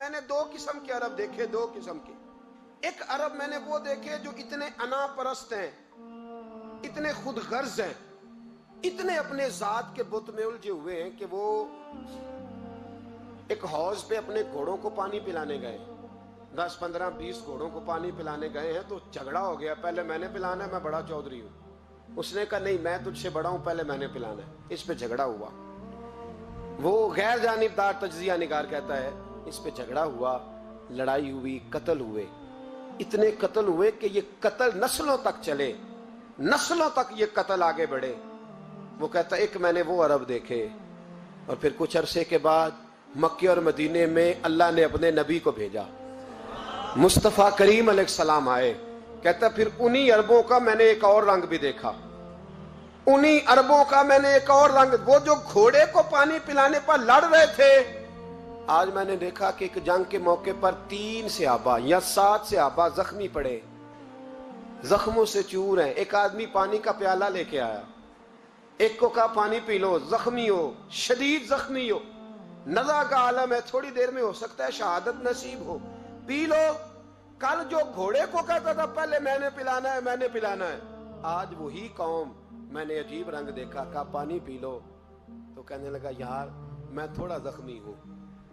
میں نے دو قسم کے عرب دیکھے، دو قسم کے. ایک عرب میں نے وہ دیکھے جو اتنے انا پرست ہیں، اتنے خود غرض ہیں، اتنے اپنے ذات کے بت میں الجھے ہوئے ہیں کہ وہ ایک حوض پہ اپنے گھوڑوں کو پانی پلانے گئے، 10 15 20 گھوڑوں کو پانی پلانے گئے ہیں. تو جھگڑا ہو گیا، پہلے میں نے پلانا ہے، میں بڑا چودھری ہوں. اس نے کہا نہیں، میں تجھ سے بڑا ہوں، پہلے میں نے پلانا ہے. اس پہ جھگڑا ہوا. وہ غیر جانبدار تجزیہ نگار کہتا ہے اس پہ جھگڑا ہوا، لڑائی ہوئی، قتل ہوئے. اتنے قتل ہوئے کہ یہ قتل نسلوں تک چلے، نسلوں تک یہ قتل آگے بڑھے. وہ کہتا ہے ایک میں نے وہ عرب دیکھے. اور پھر کچھ عرصے کے بعد مکے اور مدینے میں اللہ نے اپنے نبی کو بھیجا، مصطفیٰ کریم علیہ السلام آئے. کہتا پھر انہی عربوں کا میں نے ایک اور رنگ بھی دیکھا، انہی عربوں کا میں نے ایک اور رنگ. وہ جو گھوڑے کو پانی پلانے پر لڑ رہے تھے، آج میں نے دیکھا کہ ایک جنگ کے موقع پر 3 صحابہ یا 7 صحابہ زخمی پڑے، زخموں سے چور ہیں. ایک آدمی پانی کا پیالہ لے کے آیا، ایک کو کہا پانی پی لو، زخمی ہو، شدید زخمی ہو، نزع کا عالم ہے، تھوڑی دیر میں ہو سکتا ہے شہادت نصیب ہو، پی لو. کل جو گھوڑے کو کہتا تھا پہلے میں نے پلانا ہے، میں نے پلانا ہے، آج وہی قوم میں نے عجیب رنگ دیکھا، کہا پانی پی لو. تو کہنے لگا یار میں تھوڑا زخمی ہوں،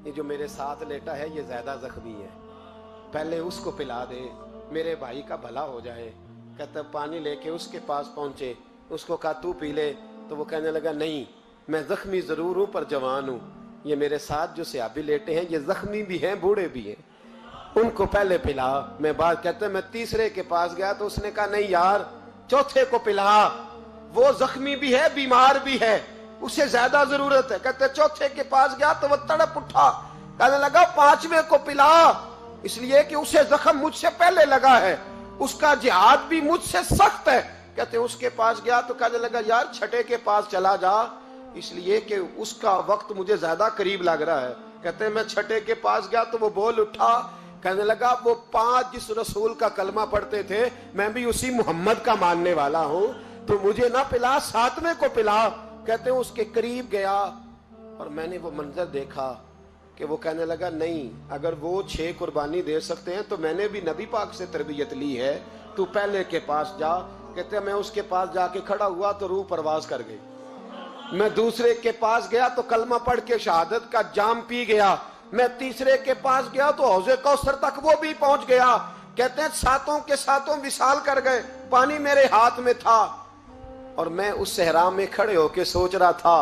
یہ جو میرے ساتھ لیٹا ہے یہ زیادہ زخمی ہے، پہلے اس کو پلا دے، میرے بھائی کا بھلا ہو جائے. کہتا پانی لے کے اس کے پاس پہنچے، اس کو کہا تو پی لے. تو وہ کہنے لگا نہیں، میں زخمی ضرور ہوں پر جوان ہوں، یہ میرے ساتھ جو صحابی لیٹے ہیں یہ زخمی بھی ہیں، بوڑھے بھی ہیں، ان کو پہلے پلا. میں بات کہتا میں تیسرے کے پاس گیا تو اس نے کہا نہیں یار چوتھے کو پلا، وہ زخمی بھی ہے، بیمار بھی ہے، اسے زیادہ ضرورت ہے. کہتے چوتھے کے پاس گیا تو وہ تڑپ اٹھا، کہنے لگا 5ویں کو پلا، اس لیے کہ اسے زخم مجھ سے پہلے لگا ہے، اس کا جہاد بھی مجھ سے سخت ہے. کہتے اس کے پاس گیا تو کہنے لگا یار 6 کے پاس چلا جا، اس لیے کہ اس کا وقت مجھے زیادہ قریب لگ رہا ہے. کہتے ہیں میں 6 کے پاس گیا تو وہ بول اٹھا، کہنے لگا وہ 5 جس رسول کا کلمہ پڑھتے تھے میں بھی اسی محمد کا ماننے والا ہوں، تو مجھے نہ پلا، 7ویں کو پلا. کہتے ہیں اس کے قریب گیا اور میں نے وہ منظر دیکھا کہ وہ کہنے لگا نہیں، اگر وہ 6 قربانی دے سکتے ہیں تو میں نے بھی نبی پاک سے تربیت لی ہے، تو پہلے کے پاس جا. کہتے ہیں میں اس کے پاس جا کے کھڑا ہوا تو روح پرواز کر گئی. میں دوسرے کے پاس گیا تو کلمہ پڑھ کے شہادت کا جام پی گیا. میں تیسرے کے پاس گیا تو حوض کوثر تک وہ بھی پہنچ گیا. کہتے ہیں 7 کے 7 وصال کر گئے، پانی میرے ہاتھ میں تھا اور میں اس صحرا میں کھڑے ہو کے سوچ رہا تھا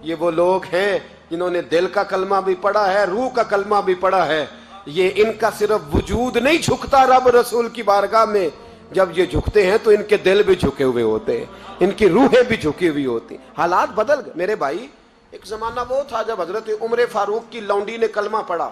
یہ وہ لوگ ہیں جنہوں نے دل کا کلمہ بھی پڑھا ہے، روح کا کلمہ بھی پڑھا ہے. یہ ان کا صرف وجود نہیں جھکتا رب رسول کی بارگاہ میں، جب یہ جھکتے ہیں تو ان کے دل بھی جھکے ہوئے ہوتے ہیں، ان کی روحیں بھی جھکی ہوئی ہوتی. حالات بدل گئے میرے بھائی. ایک زمانہ وہ تھا جب حضرت عمر فاروق کی لونڈی نے کلمہ پڑھا.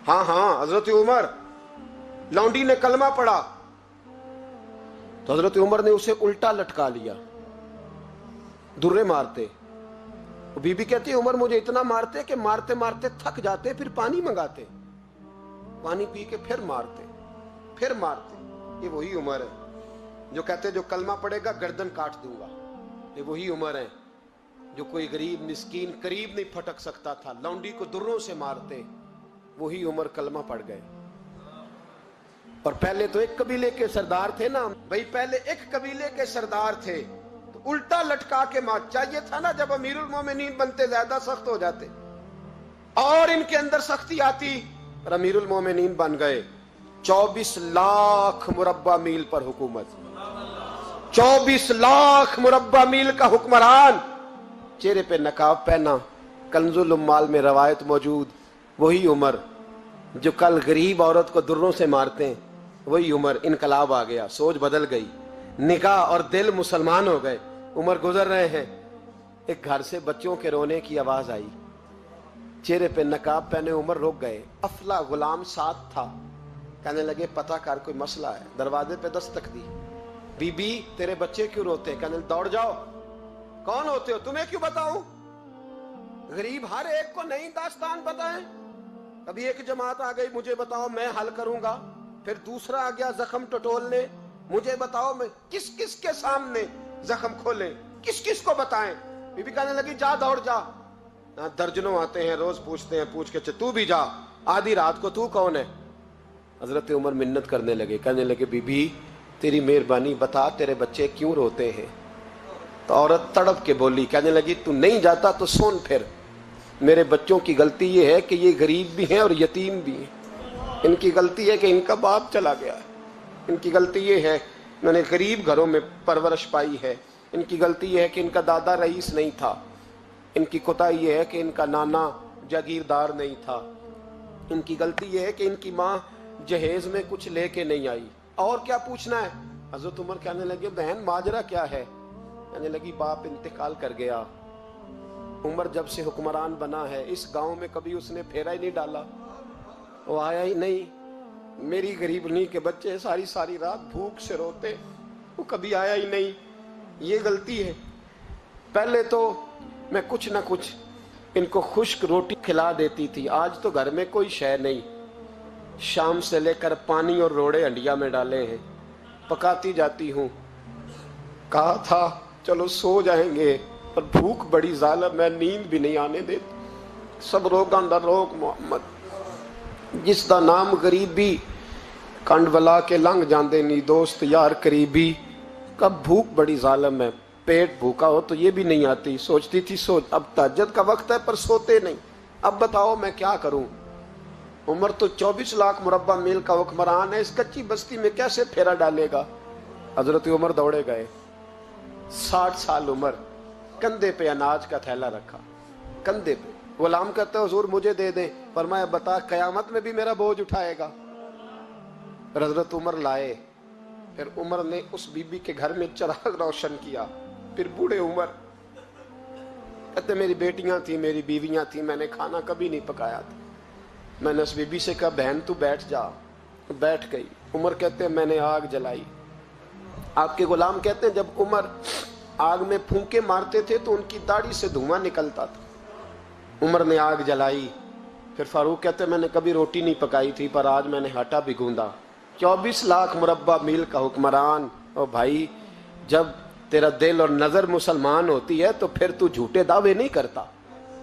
ہاں حضرت عمر لونڈی نے کلمہ پڑھا تو حضرت عمر نے اسے الٹا لٹکا لیا، درے مارتے. بی بی کہتی عمر مجھے اتنا مارتے کہ مارتے مارتے تھک جاتے، پھر پانی منگاتے، پانی پی کے پھر مارتے پھر مارتے. یہ وہی عمر ہے جو کہتے جو کلمہ پڑھے گا گردن کاٹ دوں گا. یہ وہی عمر ہے جو کوئی غریب مسکین قریب نہیں پھٹک سکتا تھا، لونڈی کو دروں سے مارتے. وہی عمر کلمہ پڑھ گئے. اور پہلے تو ایک قبیلے کے سردار تھے نا بھائی، پہلے ایک قبیلے کے سردار تھے تو الٹا لٹکا کے مار. چاہیے تھا نا جب امیر المومنین بنتے زیادہ سخت ہو جاتے اور ان کے اندر سختی آتی، اور امیر المومنین بن گئے. 24 لاکھ مربع میل پر حکومت، 24 لاکھ مربع میل کا حکمران، چہرے پہ نقاب پہنا. کنز الاموال میں روایت موجود، وہی عمر جو کل غریب عورت کو دروں سے مارتے ہیں، وہی عمر. انقلاب آ گیا، سوچ بدل گئی، نگاہ اور دل مسلمان ہو گئے. عمر گزر رہے ہیں، ایک گھر سے بچوں کے رونے کی آواز آئی، چہرے پہ نقاب پہنے عمر رک گئے. افلا غلام ساتھ تھا. کہنے لگے پتہ کر کوئی مسئلہ ہے. دروازے پہ دستک دی. بی بی تیرے بچے کیوں روتے؟ کہنے دوڑ جاؤ. کون ہوتے ہو؟ تمہیں کیوں بتاؤں؟ غریب ہر ایک کو نہیں داستان بتائیں. کبھی ایک جماعت آ گئی مجھے بتاؤ میں حل کروں گا، پھر دوسرا آ گیا زخم ٹٹولنے، مجھے بتاؤ میں کس کس کے سامنے زخم کھولیں، کس کس کو بتائیں. بی بی کہنے لگی جا دوڑ جا. दर्जनों आते हैं, रोज पूछते हैं, पूछ के तू भी जा, आधी रात को तू कौन है? हजरत उमर मिन्नत करने लगे, कहने लगे बीबी तेरी मेहरबानी बता तेरे बच्चे क्यों रोते हैं? तो औरत तड़प के बोली, कहने लगी तू नहीं जाता तो सुन फिर, मेरे बच्चों की गलती ये है कि ये गरीब भी हैं और यतीम भी हैं। इनकी गलती है कि इनका बाप चला गया है, इनकी गलती ये है मैंने गरीब घरों में परवरिश पाई है, इनकी गलती ये है कि इनका दादा रईस नहीं था, इनकी कोताही ये है कि इनका नाना जागीरदार नहीं था, इनकी गलती ये है कि इनकी माँ जहेज में कुछ लेके नहीं आई। और क्या पूछना है? हजरत उमर कहने लगे बहन माजरा क्या है? कहने लगी बाप इंतकाल कर गया। उमर जब से हुक्मरान बना है इस गांव में कभी उसने फेरा ही नहीं डाला, वो आया ही नहीं। मेरी गरीबनी के बच्चे सारी सारी रात भूख से रोते, वो कभी आया ही नहीं। ये गलती है। पहले तो मैं कुछ ना कुछ इनको खुश्क रोटी खिला देती थी, आज तो घर में कोई शय नहीं। शाम से लेकर पानी और रोड़े हंडिया में डाले हैं, पकाती जाती हूँ। कहा था चलो सो जाएंगे, पर भूख बड़ी जालिम है, नींद भी नहीं आने देती। सब रोगां दा रोग मोहम्मद, जिस दा नाम गरीबी कंड वला के लंघ जाते नहीं दोस्त यार करीबी। कब भूख बड़ी जालिम है, पेट भूखा हो तो ये भी नहीं आती। सोचती थी सोच अब तहज्जुद का वक्त है पर सोते नहीं। अब बताओ मैं क्या करूं? उमर तो 24 लाख मुरब्बा मील का हुक्मरान है, इस कच्ची बस्ती में कैसे फेरा डालेगा? हजरत उमर दौड़े गए, 60 साल उम्र, कंधे पे अनाज का थैला रखा, कंधे पे। गुलाम कहते हुजूर मुझे दे दे। फरमाया बता कयामत में भी मेरा बोझ उठाएगा? हजरत उमर लाए। फिर उमर ने उस बीबी के घर में चिराग रोशन किया। फिर बूढ़े उमर कहते मेरी बेटियां थी, मेरी बीवियां थी, मैंने खाना कभी नहीं पकाया था। मैंने उस बीबी से कहा बहन तू बैठ जा, बैठ गई। उमर कहते मैंने आग जलाई। आपके गुलाम कहते हैं जब उमर आग में फूंके मारते थे तो उनकी दाढ़ी से धुआं निकलता था। उमर ने आग जलाई। फिर फारूक कहते मैंने कभी रोटी नहीं पकाई थी पर आज मैंने आटा भी गूंदा। 24 लाख मुरब्बा मील का हुक्मरान। ओ भाई जब तेरा दिल और नजर मुसलमान होती है तो फिर तू झूठे दावे नहीं करता,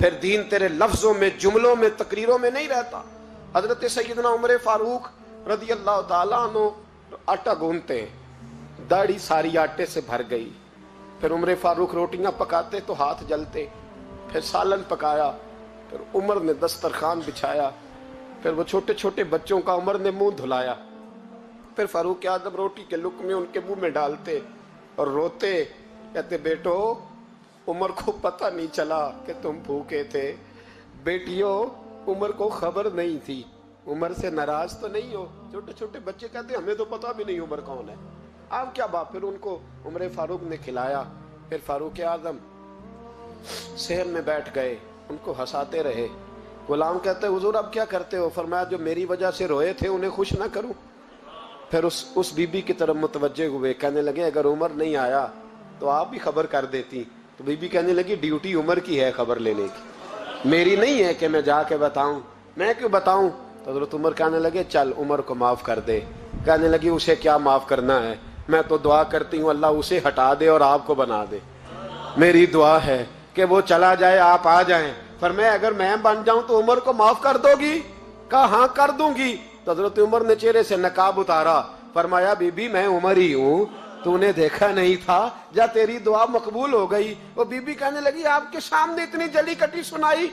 फिर दीन तेरे लफ्जों में, जुमलों में, तकरीरों में नहीं रहता। हजरत सैयदना उमर फारूक रज़ी अल्लाह ताला अन्हु आटा गूंदते, दाढ़ी सारी आटे से भर गई। फिर उमर फारूक रोटियां पकाते तो हाथ जलते। फिर सालन पकाया, फिर उमर ने दस्तरखान बिछाया। फिर वो छोटे छोटे बच्चों का उमर ने मुंह धुलाया। फिर फारूक आजम रोटी के लुक़मे उनके मुंह में डालते और रोते, कहते बेटो उमर को पता नहीं चला कि तुम भूखे थे। बेटियों उमर को खबर नहीं थी। उमर से नाराज तो नहीं हो? छोटे छोटे बच्चे कहते हमें तो पता भी नहीं उमर कौन है। आप क्या बाप? फिर उनको उमर फारूक ने खिलाया। फिर फारूक आजम सहन में बैठ गए, उनको हंसाते रहे। गुलाम कहते हुजूर अब क्या करते हो? फरमाया जो मेरी वजह से रोए थे उन्हें खुश ना करूं। फिर उस बीबी की तरफ मुतवज्जे हुए, कहने लगे अगर उमर नहीं आया तो आप भी खबर कर देती। तो बीबी कहने लगी ड्यूटी उमर की है खबर लेने की, मेरी नहीं है कि मैं जाके बताऊं। मैं क्यों बताऊं? तो हज़रत उमर कहने लगे चल उमर को माफ कर दे। कहने लगी उसे क्या माफ करना है, मैं तो दुआ करती हूँ अल्लाह उसे हटा दे और आपको बना दे। मेरी दुआ है कि वो चला जाए आप आ जाएं। पर मैं अगर मैं बन जाऊं तो उमर को माफ कर दोगी? कहा हाँ कर दूंगी। तो हजरत उमर ने चेहरे से नकाब उतारा, फरमाया बीबी मैं उमर ही हूँ, तूने देखा नहीं था, जा तेरी दुआ मकबूल हो गई। वो बीबी कहने लगी आपके सामने इतनी जली कटी सुनाई।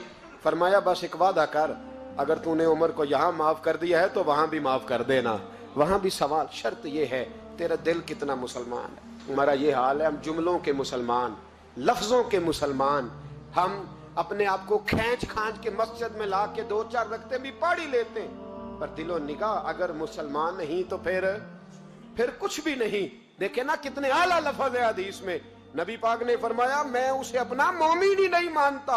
फरमाया बस एक वादा कर, अगर तूने उमर को यहाँ माफ कर दिया है तो वहां भी माफ कर देना। वहां भी सवाल शर्त ये है तेरा दिल कितना मुसलमान है। हमारा ये हाल है, हम जुमलों के मुसलमान, लफ्जों के मुसलमान। हम अपने आप को खींच खांच के मस्जिद में ला के 2-4 रखते भी पढ़ ही लेते, पर दिलो निगाह अगर मुसलमान नहीं तो फिर कुछ भी नहीं। देखे ना कितने आला लफ्ज है हदीस में। नबी पाक ने फरमाया मैं उसे अपना मोमिन ही नहीं मानता।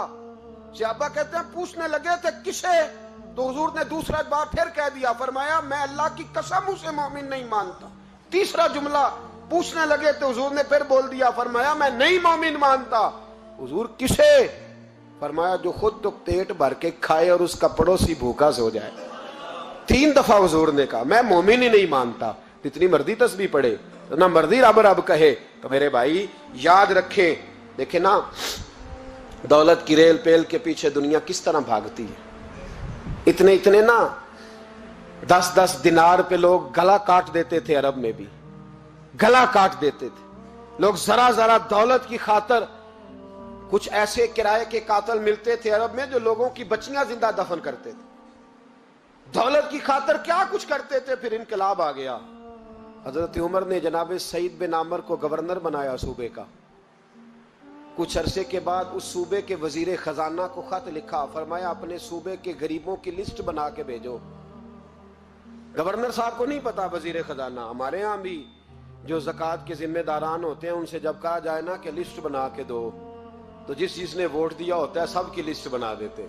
सहाबा कहते हैं पूछने लगे थे किसे? तो हुजूर ने दूसरा बार फिर कह दिया, फरमाया मैं अल्लाह की कसम उसे मोमिन नहीं मानता। तीसरा जुमला पूछने लगे तो हुजूर ने फिर बोल दिया, फरमाया मैं नहीं मोमिन मानता। हुजूर किसे? फरमाया जो खुद तो पेट भर के खाए और उसका पड़ोसी भूखा सो जाए। 3 दफा हुजूर ने कहा मैं मोमिन ही नहीं मानता। जितनी मर्जी तस्बीह पढ़े, तो ना मर्जी रब रब कहे। तो मेरे भाई याद रखें, देखे ना दौलत की रेल पेल के पीछे दुनिया किस तरह भागती है। इतने इतने ना 10-10 दिनार पे लोग गला काट देते थे, अरब में भी गला काट देते थे लोग। जरा जरा दौलत की खातर कुछ ऐसे किराए के कातल मिलते थे अरब में जो लोगों की बच्चियां जिंदा दफन करते थे। दौलत की खातर क्या कुछ करते थे। फिर इनकलाब आ गया। हजरत उमर ने जनाब सईद बिन आमर को गवर्नर बनाया सूबे का। कुछ अरसे के बाद उस सूबे के वजीर खजाना को खत लिखा, फरमाया अपने सूबे के गरीबों की लिस्ट बना के भेजो। गवर्नर साहब को नहीं पता वजीर खजाना। हमारे यहाँ भी जो ज़कात के जिम्मेदारान होते हैं उनसे जब कहा जाए ना कि लिस्ट बना के दो, तो जिसने वोट दिया होता है सबकी लिस्ट बना देते।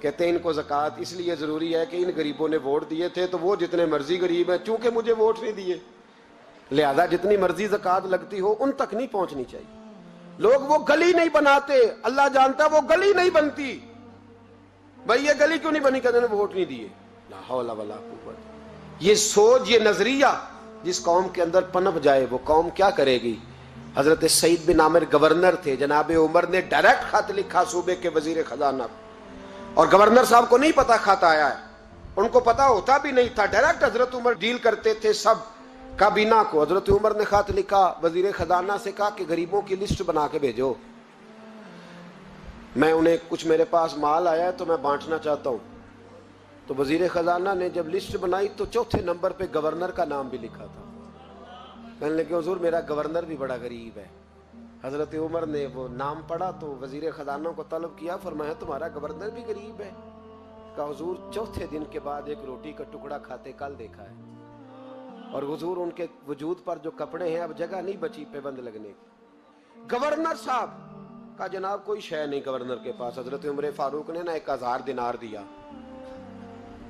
कहते हैं इनको ज़कात इसलिए ज़रूरी है कि इन गरीबों ने वोट दिए थे, तो वो जितने मर्जी गरीब हैं, चूंकि मुझे वोट नहीं दिए, लिहाजा जितनी मर्जी ज़कात लगती हो उन तक नहीं पहुंचनी चाहिए। लोग वो गली नहीं बनाते, अल्लाह जानता वो गली नहीं बनती। भाई ये गली क्यों नहीं बनी, कहते ने वोट नहीं दिए। ला हौला वला कुव्वत। ये सोच, ये नजरिया जिस कौम के अंदर पनप जाए वो कौम क्या करेगी। हजरत सईद बिन आमिर गवर्नर थे। जनाब उमर ने डायरेक्ट खत लिखा सूबे के वजीर खजाना को, और गवर्नर साहब को नहीं पता खत आया है, उनको पता होता भी नहीं था। डायरेक्ट हजरत उमर डील करते थे सब काबीना को। हजरत उमर ने खत लिखा, वजीर खजाना से कहा कि गरीबों की लिस्ट बना के भेजो, मैं उन्हें कुछ मेरे पास माल आया है तो मैं बांटना चाहता हूं। तो वजीर खजाना ने जब लिस्ट बनाई तो चौथे नंबर पे गवर्नर का नाम भी लिखा था। कहने लगे हुजूर मेरा गवर्नर भी बड़ा गरीब है। हजरत उमर ने वो नाम पढ़ा तो वजीर खजाना को तलब किया, फरमाया तुम्हारा गवर्नर भी गरीब है। कहा हुजूर चौथे दिन के बाद एक रोटी का टुकड़ा खाते कल देखा है, और हुजूर उनके वजूद पर जो कपड़े हैं अब जगह नहीं बची पेबंद लगने की। गवर्नर साहब का जनाब कोई शय नहीं गवर्नर के पास। हजरत उमर फारूक ने ना 1000 दिनार दिया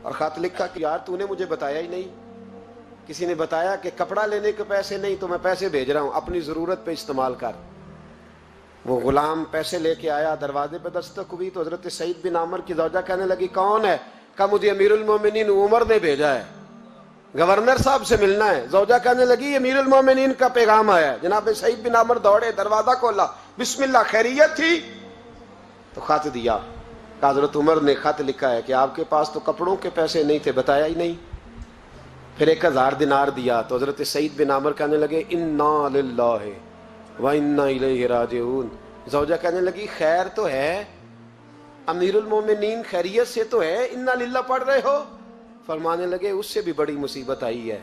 और खत लिखा कि यार तूने मुझे बताया ही नहीं। किसी ने बताया कि कपड़ा लेने के पैसे नहीं तो मैं पैसे भेज रहा हूं, अपनी जरूरत पे इस्तेमाल कर। वो गुलाम पैसे लेके आया, दरवाजे पे दस्तक हुई तो हजरत सईद बिन आमर की ज़ौजा कहने लगी कौन है। कहा मुझे अमीरुल मोमिनीन उमर ने भेजा है, गवर्नर साहब से मिलना है। ज़ौजा कहने लगी अमीरुल मोमिनीन का पैगाम आया है। जनाब सईद बिन आमर दौड़े, दरवाजा खोला, बिस्मिल्लाह खैरियत थी तो खत दिया। हजरत उमर ने खत लिखा है कि आपके पास तो कपड़ों के पैसे नहीं थे, बताया ही नहीं। फिर 1000 दिनार दिया तो हजरत सईद बिन आमर कहने लगे इन्ना लिल्लाहि व इन्ना इलैहि राजिऊन। ज़ौजा कहने लगी खैर तो है, अमीरुल मोमिनीन खैरियत से तो है, इन्ना लिल्लाह पढ़ रहे हो। फरमाने लगे उससे भी बड़ी मुसीबत आई है,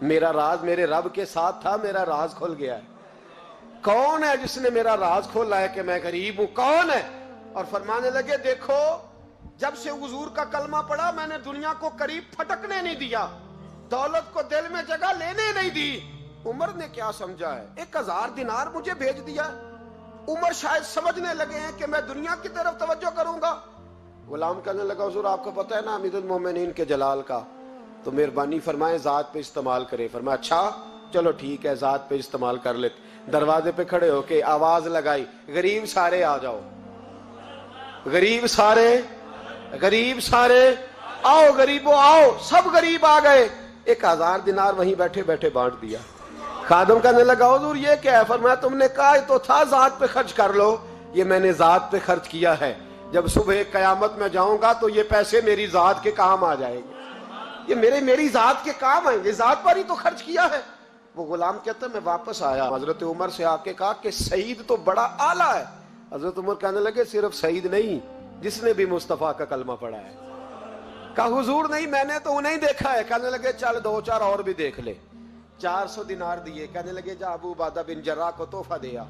मेरा राज मेरे रब के साथ था, मेरा राज खुल गया है। कौन है जिसने मेरा राज खोला है कि मैं गरीब हूं, कौन है। और फरमाने लगे देखो जब से हुजूर का कलमा पड़ा मैंने दुनिया को करीब फटकने नहीं दिया, दौलत को दिल में जगह लेने नहीं दी। उमर ने क्या समझा है, 1000 दिनार मुझे भेज दिया। उमर शायद समझने लगे हैं कि मैं दुनिया की तरफ तवज्जो करूंगा। गुलाम कहने लगा हुजूर आपको पता है ना अमीरुल मोमिनीन के जलाल का, तो मेहरबानी फरमाए जात पे इस्तेमाल करे। फरमाया अच्छा चलो ठीक है जात पे इस्तेमाल कर लेते। दरवाजे पे खड़े होके आवाज लगाई गरीब सारे आ जाओ, गरीब सारे, गरीब सारे आओ, गरीबों आओ। सब गरीब आ गए। 1000 दिनार वहीं बैठे बैठे बांट दिया। खादम कहने लगा हुजूर ये क्या है। फरमाया तुमने कहा तो था जात पे खर्च कर लो, ये मैंने जात पे खर्च किया है। जब सुबह कयामत में जाऊंगा तो ये पैसे मेरी जात के काम आ जाएंगे, ये मेरी जात के काम आएंगे, जात पर ही तो खर्च किया है। वो गुलाम कहता मैं वापस आया, हजरत उमर से आके कहा कि सईद तो बड़ा आला है। हजरत उमर कहने लगे सिर्फ सईद नहीं, जिसने भी मुस्तफा का कलमा पढ़ा है। कहा हुजूर नहीं मैंने तो उन्हें देखा है। कहने लगे चल 2-4 और भी देख ले। 400 दिनार दिए। कहने लगे जा अबू उबादा बिन जर्राह को तोहफा दिया।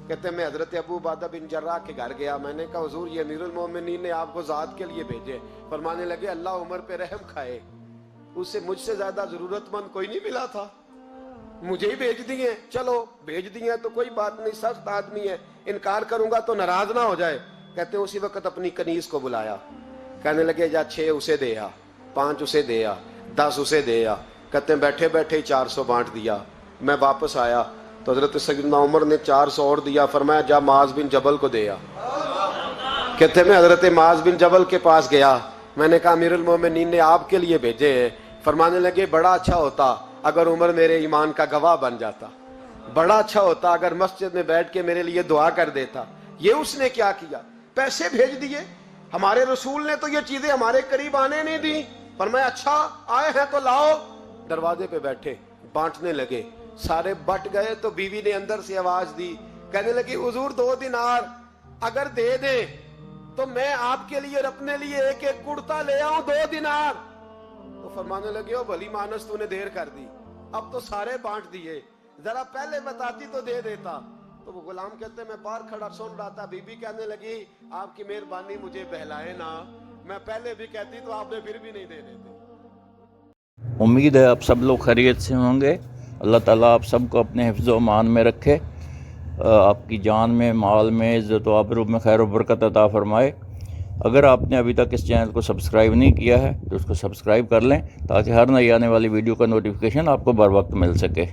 कहते मैं हजरत अबू उबादा बिन जर्राह के घर गया, मैंने कहा हुजूर ये अमीरुल मोमिनीन ने आपको जात के लिए भेजे। फरमाने लगे अल्लाह उमर पे रहम खाए, उससे मुझसे ज्यादा जरूरतमंद कोई नहीं मिला था, मुझे ही भेज दिए। चलो भेज दिए तो कोई बात नहीं, सख्त आदमी है, इनकार करूंगा तो नाराज ना हो जाए। कहते उसी वक्त अपनी कनीज को बुलाया। कहने लगे जा 6 उसे दे आ, 5 उसे दे आ, 10 उसे दे आ। कहते बैठे बैठे ही 400 बांट दिया। मैं वापस आया तो हजरत सैयदना उमर ने 400 और दिया। फरमाया जा माज बिन जबल को दे आ। कहते मैं हजरत माज बिन जबल के पास गया, मैंने कहा अमीरुल मोमिनीन ने आपके लिए भेजे हैं। फरमाने लगे बड़ा अच्छा होता अगर उमर मेरे ईमान का गवाह बन जाता, बड़ा अच्छा होता अगर मस्जिद में बैठ के मेरे लिए दुआ कर देता, یہ اس نے کیا کیا, پیسے بھیج دیے. ہمارے رسول نے تو یہ چیزیں ہمارے قریب آنے نہیں دی, فرمایا اچھا آئے ہیں تو لاؤ. دروازے پہ بیٹھے بانٹنے لگے, سارے بٹ گئے تو بیوی نے اندر سے آواز دی, کہنے لگی حضور 2 دینار اگر دے دیں تو میں آپ کے لیے اور اپنے لیے ایک ایک کرتا لے آؤں 2 دینار. تو فرمانے لگے, او بھلی مانس تو نے دیر کر دی, اب تو سارے بانٹ دیے, ذرا پہلے بتاتی تو دے دیتا. تو وہ غلام کہتے ہیں میں باہر کھڑا سن رہا تھا, بی بی کہنے لگی آپ کی مہربانی مجھے بہلائے نا, میں پہلے بھی کہتی تو آپ نے پھر بھی نہیں دے دیتے. امید ہے آپ سب لوگ خیریت سے ہوں گے. اللہ تعالیٰ آپ سب کو اپنے حفظ و امان میں رکھے, آپ کی جان میں, مال میں, عزت و آبرو میں خیر و برکت عطا فرمائے. اگر آپ نے ابھی تک اس چینل کو سبسکرائب نہیں کیا ہے تو اس کو سبسکرائب کر لیں تاکہ ہر نئی آنے والی ویڈیو کا نوٹیفیکیشن آپ کو بر وقت مل سکے.